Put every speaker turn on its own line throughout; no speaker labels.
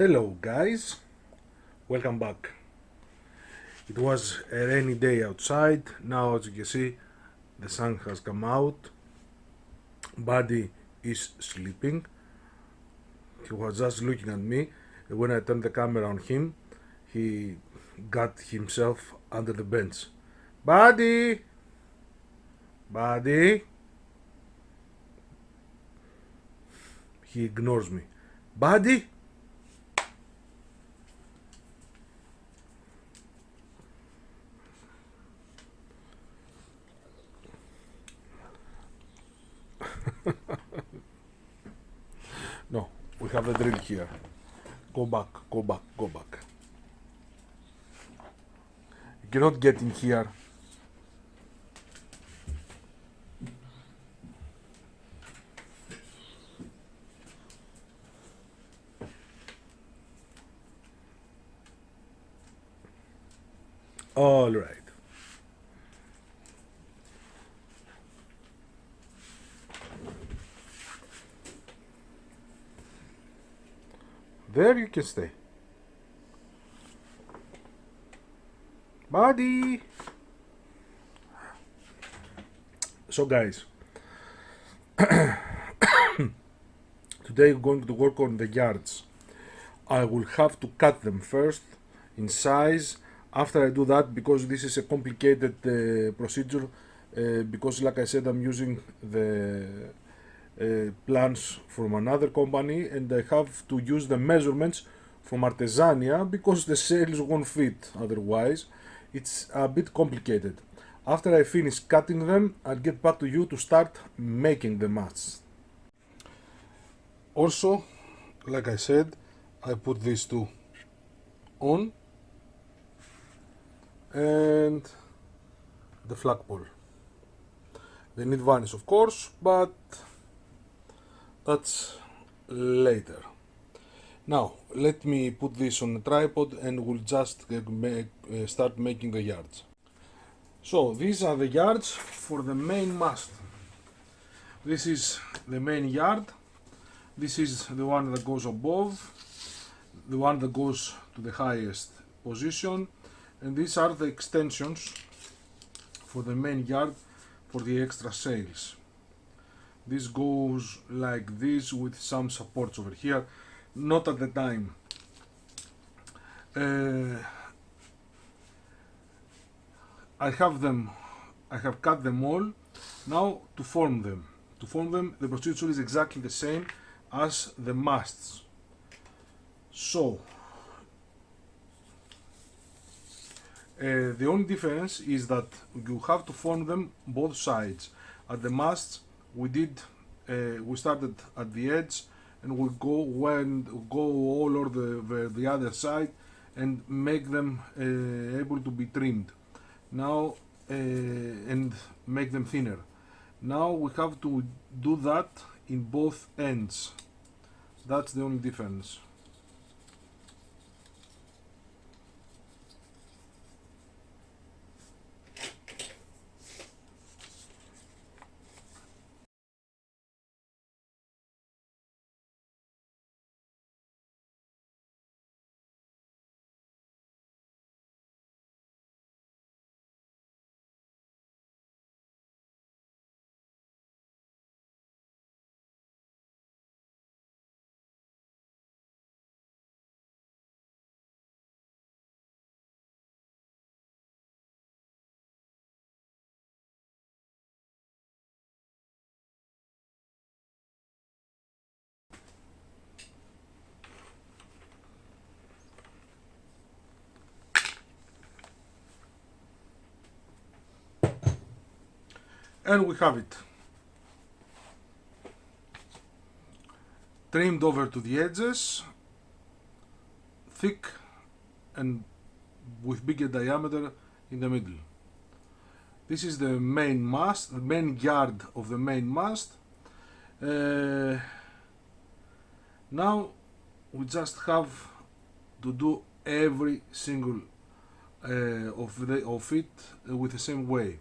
Hello guys, welcome back. It was a rainy day outside. Now as you can see the sun has come out. Buddy is sleeping. He was just looking at me. When I turned the camera on him, he got himself under the bench. Buddy! Buddy! He ignores me. Buddy! No, we have the drill here. Go back, go back, go back. You cannot get in here. All right. There you can stay. Buddy! So guys, today we're going to work on the yards. I will have to cut them first in size. After I do that, because this is a complicated procedure, because like I said, I'm using the plans from another company and I have to use the measurements from Artesania because the sales won't fit otherwise. It's a bit complicated. After I finish cutting them, I'll get back to you to start making the masts. Also, like I said, I put these two on and the flagpole. They need varnish of course, but that's later. Now let me put this on a tripod and we'll just start making the yards. So these are the yards for the main mast. This is the main yard. This is the one that goes above, the one that goes to the highest position, and these are the extensions for the main yard for the extra sails. This goes like this with some supports over here, not at the time. I have cut them all. Now to form them. To form them, the procedure is exactly the same as the masts. So, the only difference is that you have to form them both sides. At the masts, we started at the edge and we go all over the other side and make them able to be trimmed. Now and make them thinner. Now we have to do that in both ends. That's the only difference. And we have it. Trimmed over to the edges, thick and with bigger diameter in the middle. This is the main mast, the main yard of the main mast. Now we just have to do every single of it with the same way.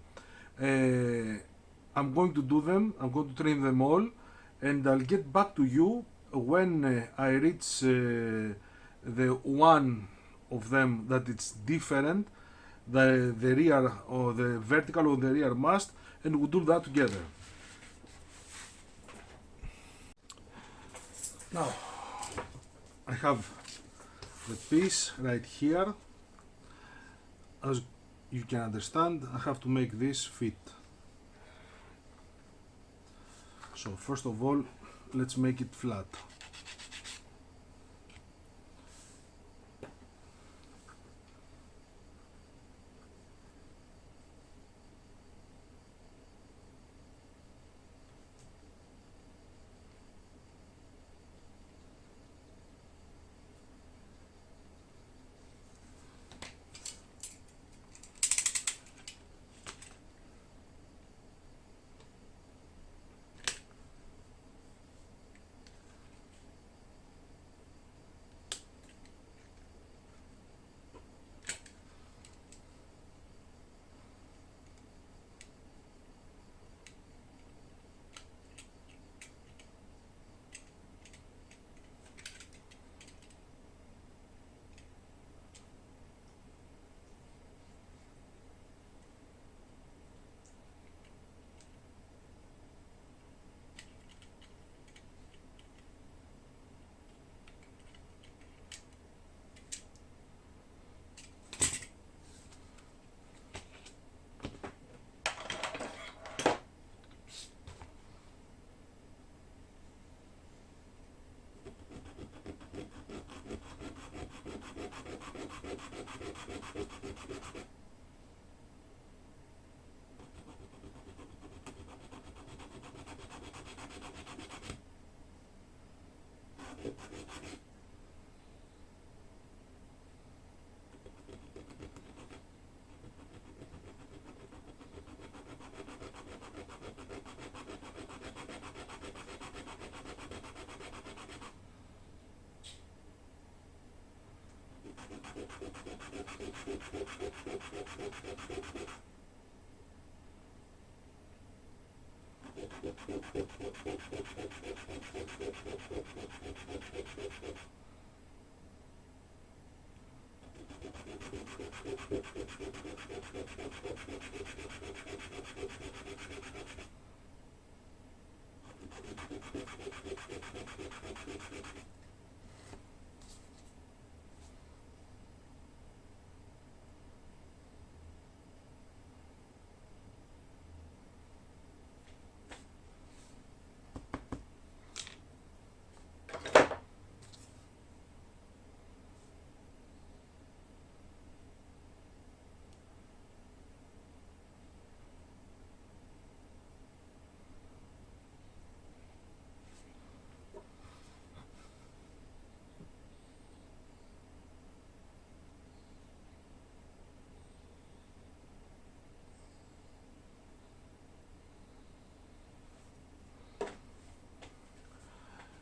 I'm going to do them, I'm going to trim them all, and I'll get back to you when I reach the one of them that it's different, the rear or the vertical or the rear mast, and we do that together. Now I have the piece right here. As you can understand, I have to make this fit. So first of all, let's make it flat.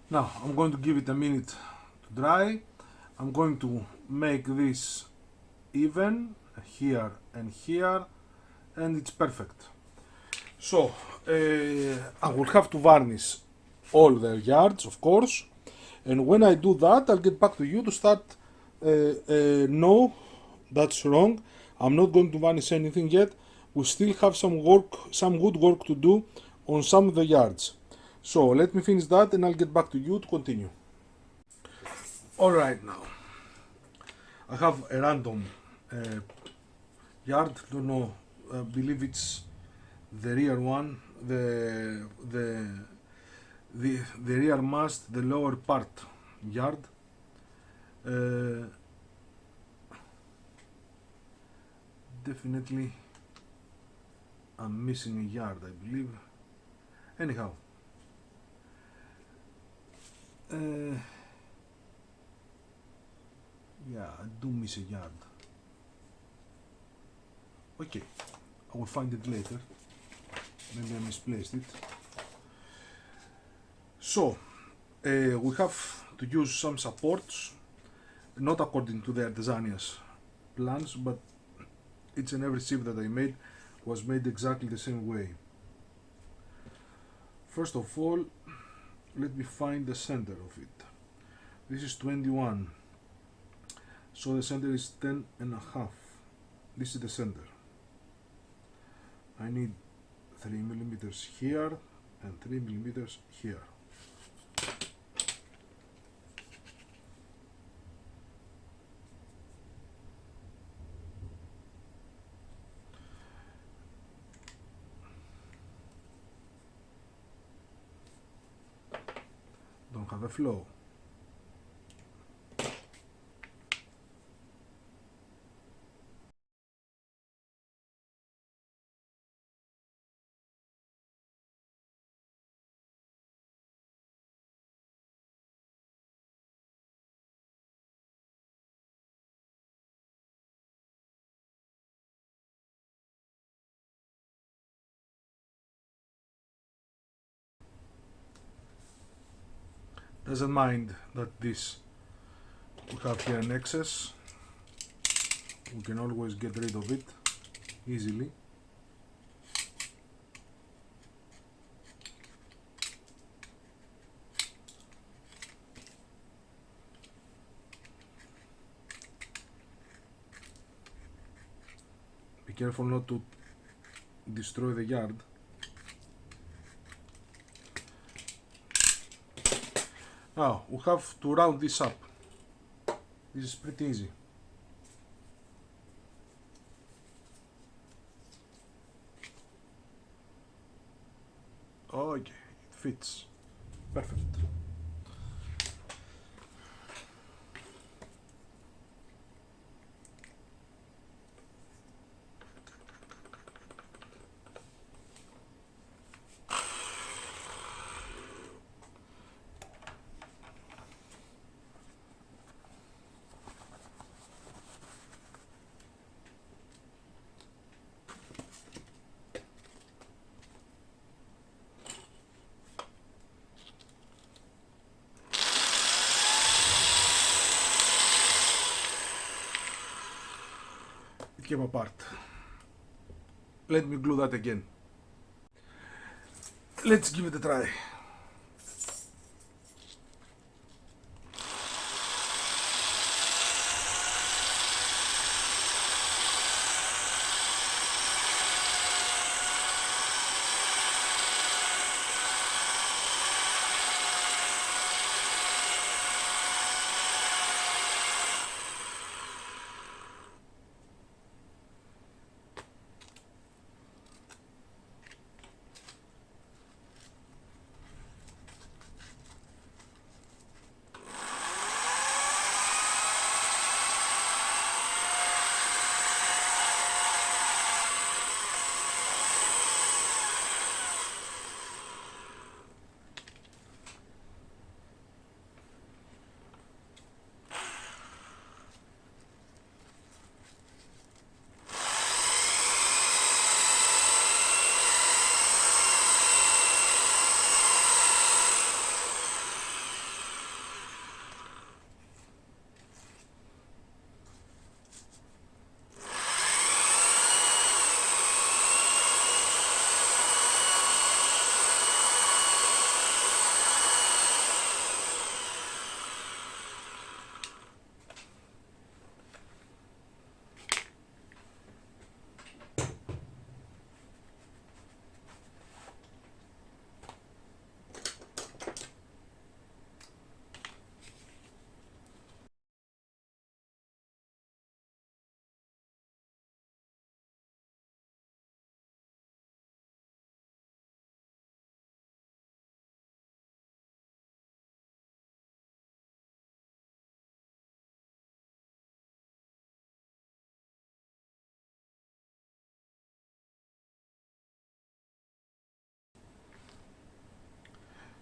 Now I'm going to give it a minute to dry. I'm going to make this even here and here, and it's perfect. So I will have to varnish all the yards, of course, and when I do that, I'll get back to you to start. No, that's wrong. I'm not going to varnish anything yet. We still have some work, some woodwork to do on some of the yards. So let me finish that and I'll get back to you to continue. Alright, now I have a random yard, don't know, I believe it's the rear one, the rear mast, the lower part yard. Definitely I'm missing a yard, I believe. Anyhow, yeah, I do miss a yard. Okay, I will find it later. Maybe I misplaced it. So, we have to use some supports, not according to the Artesania's plans, but each and every ship that I made was made exactly the same way. First of all, let me find the center of it. This is 21. So the center is 10.5. This is the center. I need 3 millimeters here and 3 millimeters here. Don't have a flow. Doesn't mind that this we have here an excess. We can always get rid of it easily. Be careful not to destroy the yard. Now we have to round this up. This is pretty easy. Okay, it fits. Perfect. It came apart. Let me glue that again. Let's give it a try.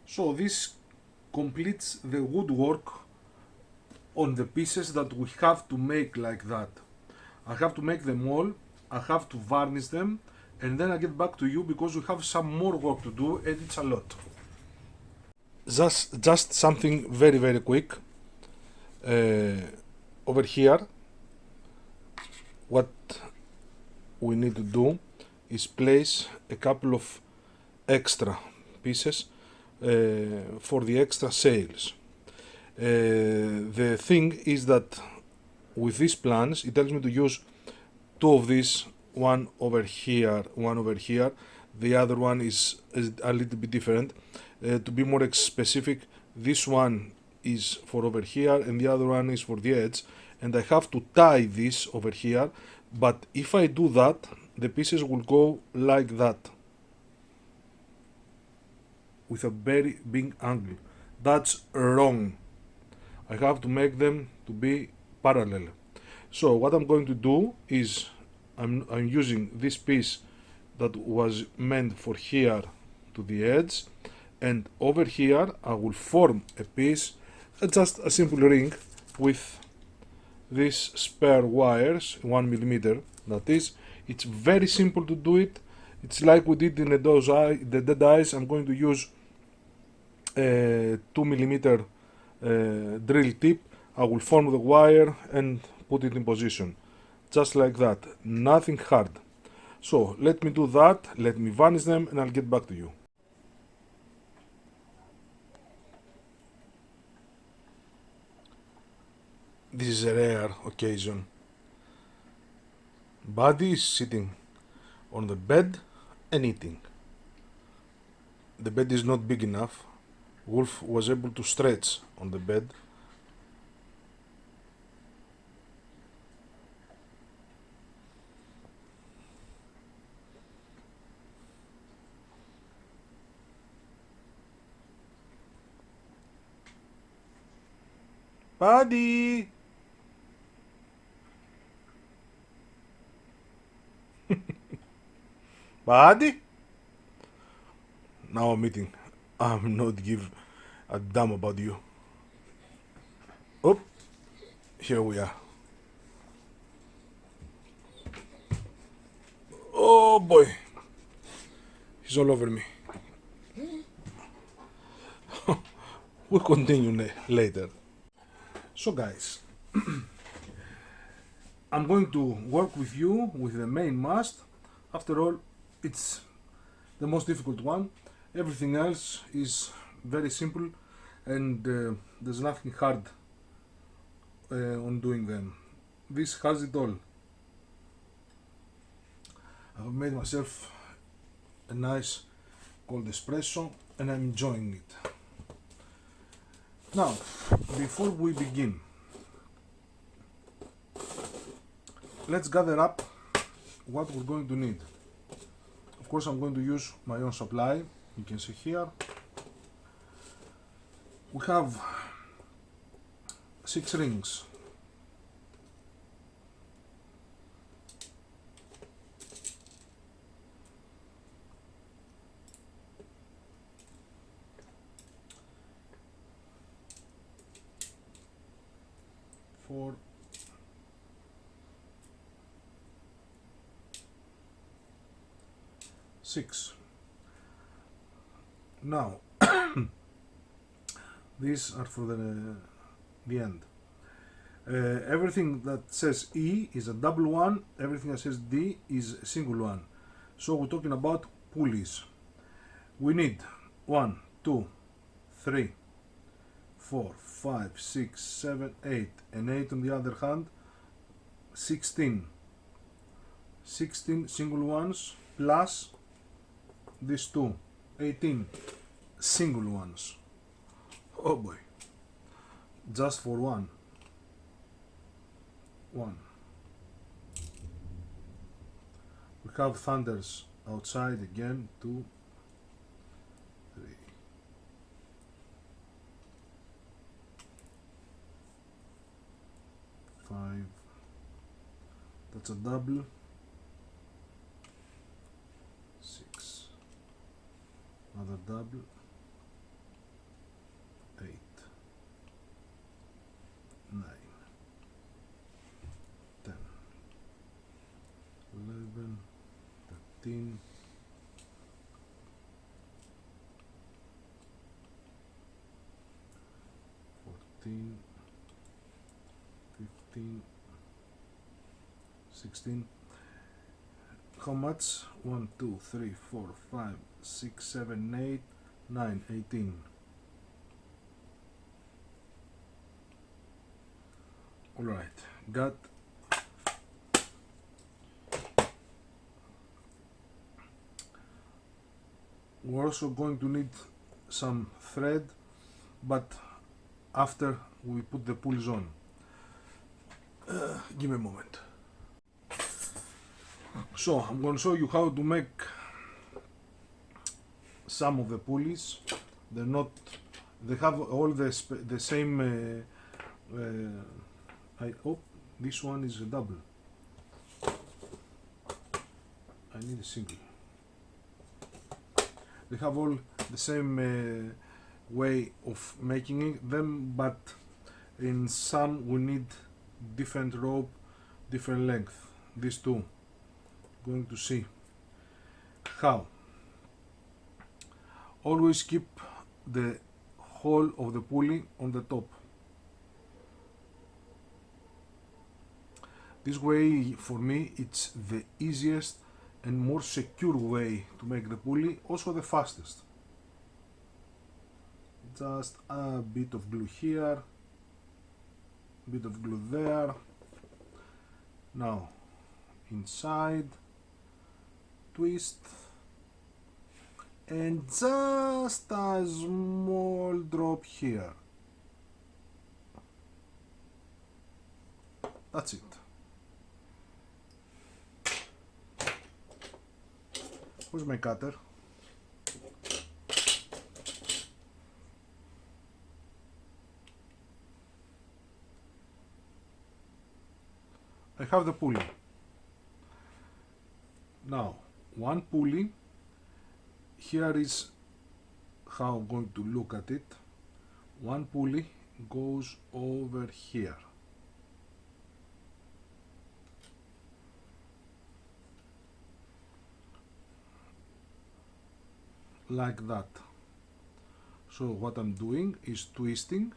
So this completes the woodwork on the pieces that we have to make like that. I have to make them all, I have to varnish them, and then I get back to you because we have some more work to do and it's a lot. Just something very quick. Over here, what we need to do is place a couple of extra pieces for the extra sails. The thing is that with these plans, it tells me to use two of these, one over here, one over here. The other one is a little bit different. To be more specific, this one is for over here and the other one is for the edge, and I have to tie this over here, but if I do that, the pieces will go like that with a very big angle. That's wrong. I have to make them to be parallel. So what I'm going to do is I'm using this piece that was meant for here to the edge, and over here I will form a piece, just a simple ring with these spare wires, 1mm. That is, it's very simple to do it. It's like we did in the dead eyes. I'm going to use a 2mm drill tip. I will form the wire and put it in position, just like that, nothing hard. So let me do that, let me vanish them, and I'll get back to you. This is a rare occasion. Buddy is sitting on the bed and eating. The bed is not big enough. Wolf was able to stretch on the bed. Buddy! Buddy? Now I'm eating. I'm not give a damn about you. Oh, here we are. Oh boy, he's all over me. We'll continue later. So guys, I'm going to work with you with the main mast. After all, it's the most difficult one. Everything else is very simple, and there's nothing hard on doing them. This has it all. I've made myself a nice cold espresso and I'm enjoying it. Now, before we begin, let's gather up what we're going to need. Of course, I'm going to use my own supply. You can see here. We have 6 rings. Four, six. Now, these are for the end. Everything that says E is a double one, everything that says D is a single one. So we're talking about pulleys. We need 1, 2, 3, 4, 5, 6, 7, 8, and 8 on the other hand, 16. 16 single ones plus these two, 18 single ones. Oh boy, just for one. We have thunders outside again, 2, 3. 5. That's a double. 6. Another double. 8. 9. 10. 11. 13. 14. 15, 16. How much? 1, 2, 3, 4, 5, 6, 7, 8, 9, 18. Alright, got we're also going to need some thread, but after we put the pulleys on. Give me a moment. So I'm going to show you how to make some of the pulleys. They're not, they have all the same this one is a double. I need a single. They have all the same way of making them, but in some we need different rope, different length. These two, going to see how. Always keep the hole of the pulley on the top. This way, for me, it's the easiest and more secure way to make the pulley, also the fastest. Just a bit of glue here, bit of glue there. Now inside, twist, and just a small drop here. That's it. Where's my cutter? I have the pulley. Now, one pulley, here is how I'm going to look at it. One pulley goes over here. Like that. So what I'm doing is twisting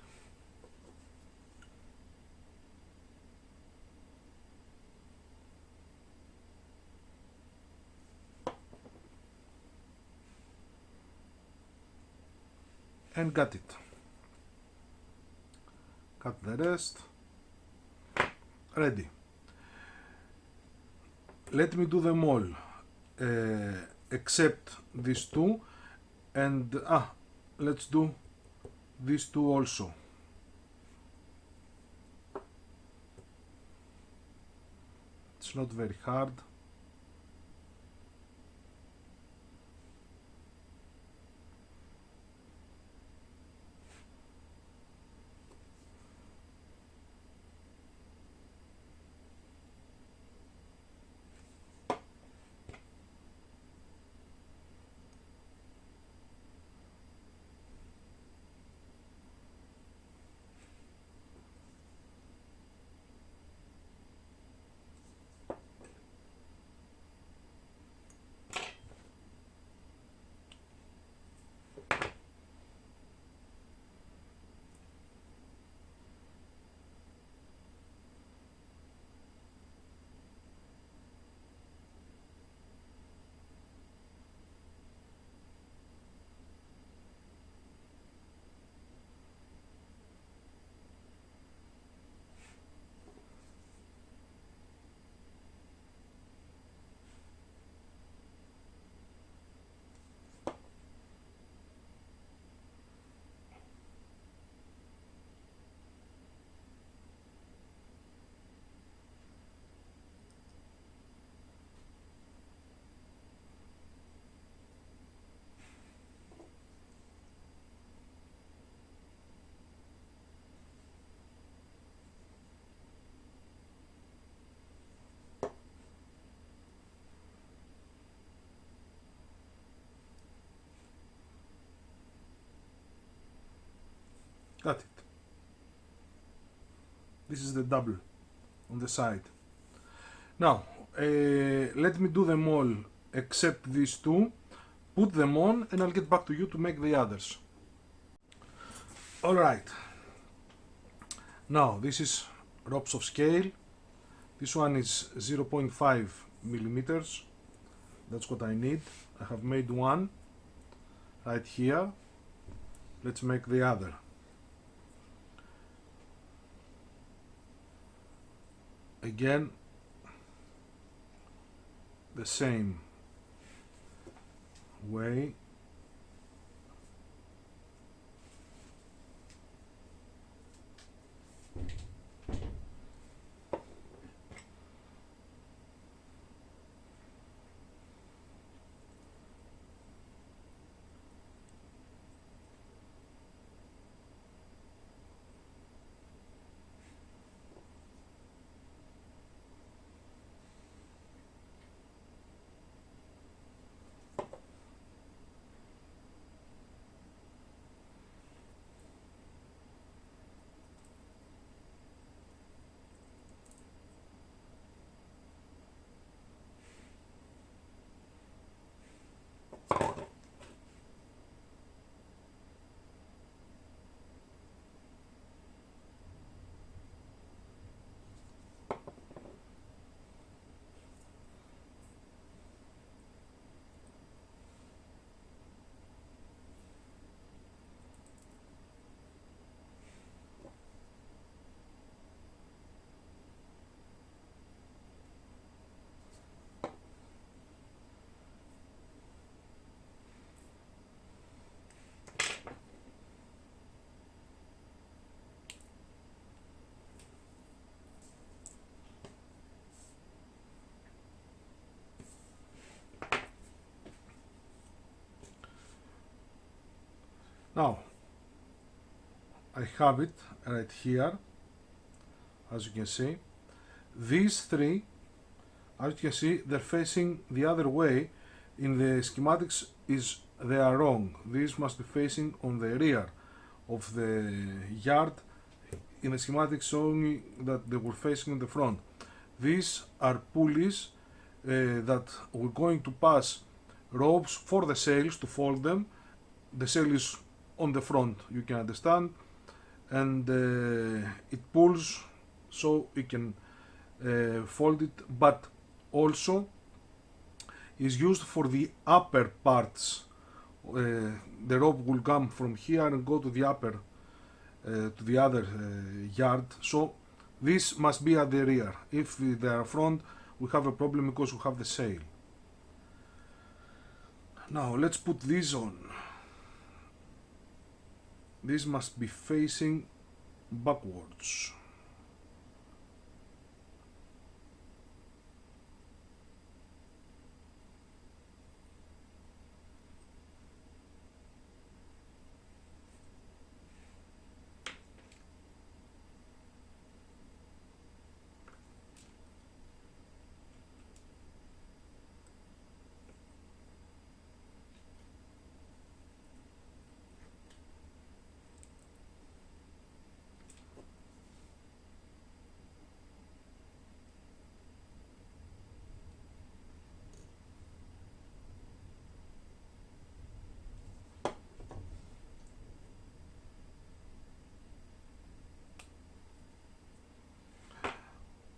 and got it. Cut the rest. Ready. Let me do them all except these two, and let's do these two also. It's not very hard. Got it. This is the double on the side. Now, let me do them all except these two, put them on, and I'll get back to you to make the others. Alright. Now, this is ropes of scale. This one is 0.5 millimeters. That's what I need. I have made one right here. Let's make the other. again the same way. Now I have it right here, as you can see. These three, as you can see, they're facing the other way. In the schematics they are wrong. These must be facing on the rear of the yard. In the schematics showing that they were facing in the front. These are pulleys that we're going to pass ropes for the sails to fold them. The sail is on the front, you can understand, and it pulls so you can fold it, but also is used for the upper parts. The rope will come from here and go to the upper to the other yard, so this must be at the rear. If they are front, we have a problem because we have the sail. Now let's put this on. This must be facing backwards.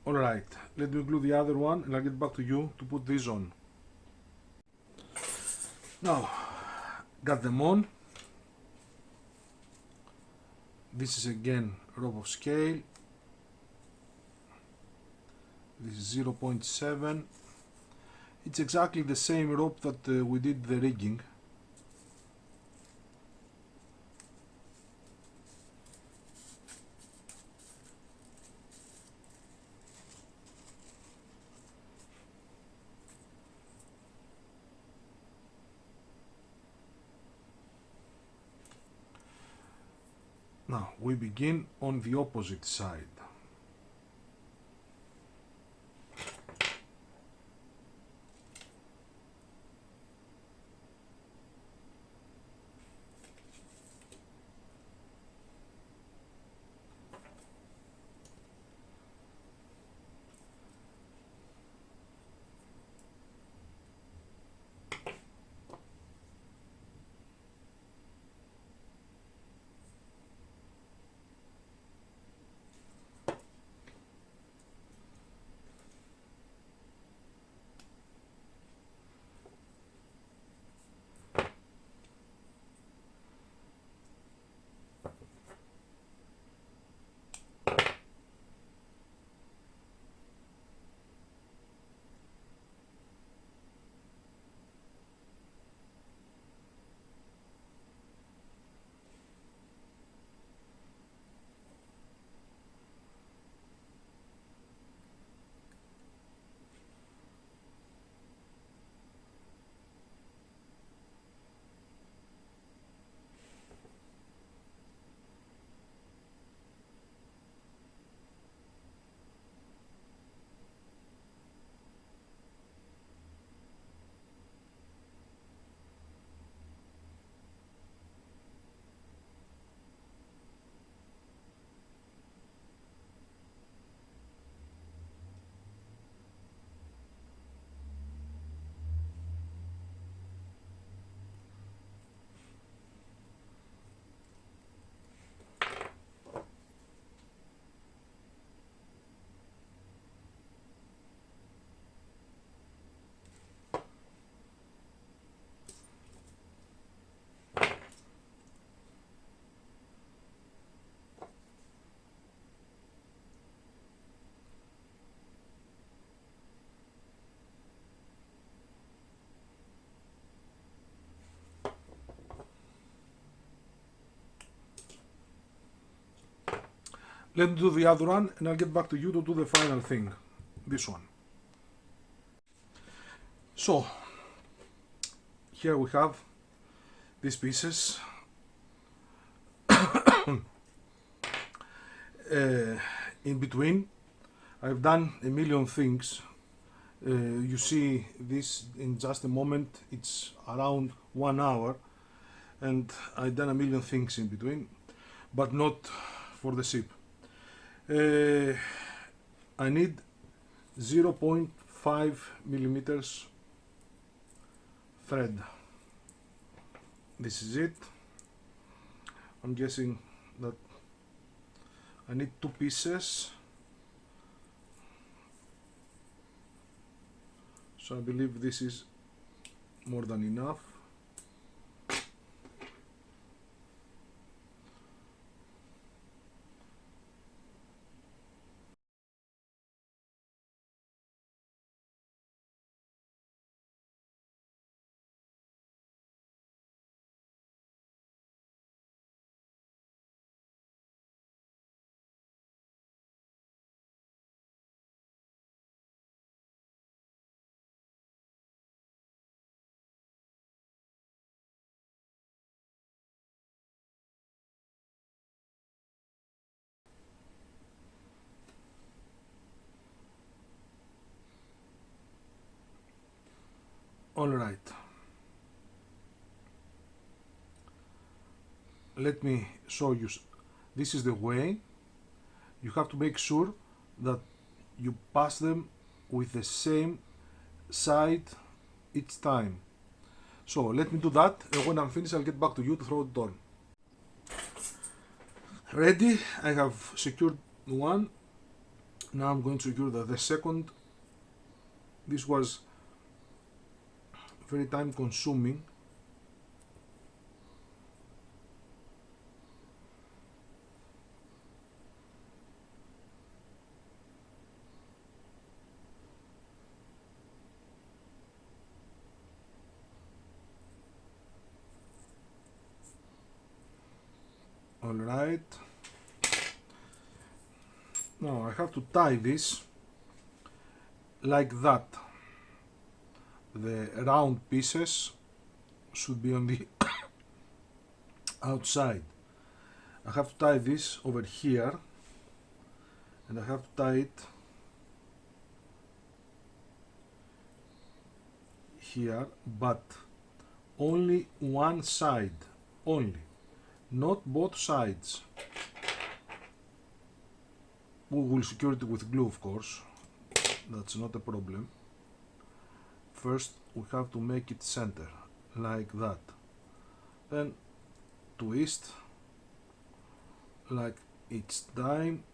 Alright, let me glue the other one and I'll get back to you to put this on. Now, got them on. This is again rope of scale. This is 0.7. It's exactly the same rope that we did the rigging. Now we begin on the opposite side. Let me do the other one and I'll get back to you to do the final thing, this one. So here we have these pieces. In between I've done a million things. You see this in just a moment. It's around 1 hour and I've done a million things in between, but not for the ship. I need 0.5 millimeters thread. This is it. I'm guessing that I need 2 pieces, so I believe this is more than enough. Alright, let me show you. This is the way. You have to make sure that you pass them with the same side each time. So let me do that, and when I'm finished I'll get back to you to throw it on. Ready, I have secured one. Now I'm going to secure the second. This was very time consuming. Alright, now I have to tie this like that. The round pieces should be on the outside. I have to tie this over here and I have to tie it here, but only one side, only, not both sides. We will secure it with glue, of course, that's not a problem. First we have to make it center, like that. Then twist, like each time.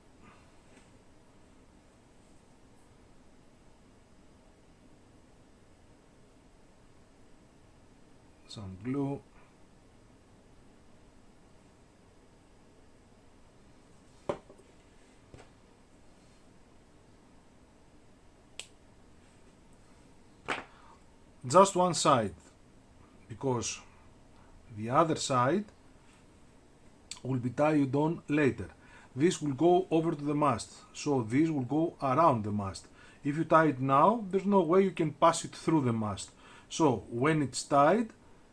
Some glue. Just one side, because the other side will be tied on later. This will go over to the mast, so this will go around the mast. If you tie it now, there's no way you can pass it through the mast. So when it's tied,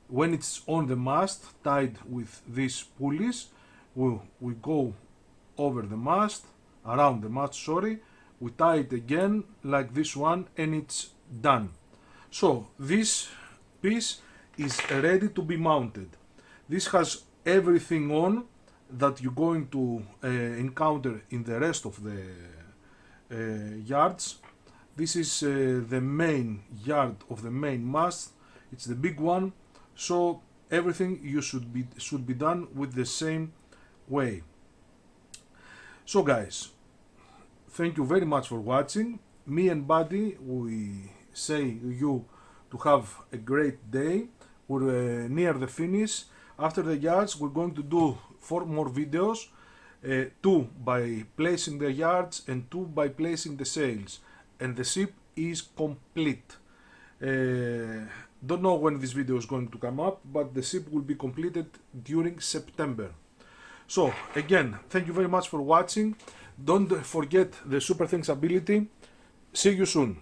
when it's on the mast, tied with these pulleys, we go over the mast, around the mast, sorry, we tie it again like this one, and it's done. So this piece is ready to be mounted. This has everything on that you're going to encounter in the rest of the yards. This is the main yard of the main mast. It's the big one, so everything should be done with the same way. So guys, thank you very much for watching. Me and Buddy, we say you to have a great day. We're near the finish. After the yards we're going to do 4 more videos, 2 by placing the yards and 2 by placing the sails, and the ship is complete. Don't know when this video is going to come up, but the ship will be completed during September. So again, thank you very much for watching. Don't forget the Super Thanks ability. See you soon.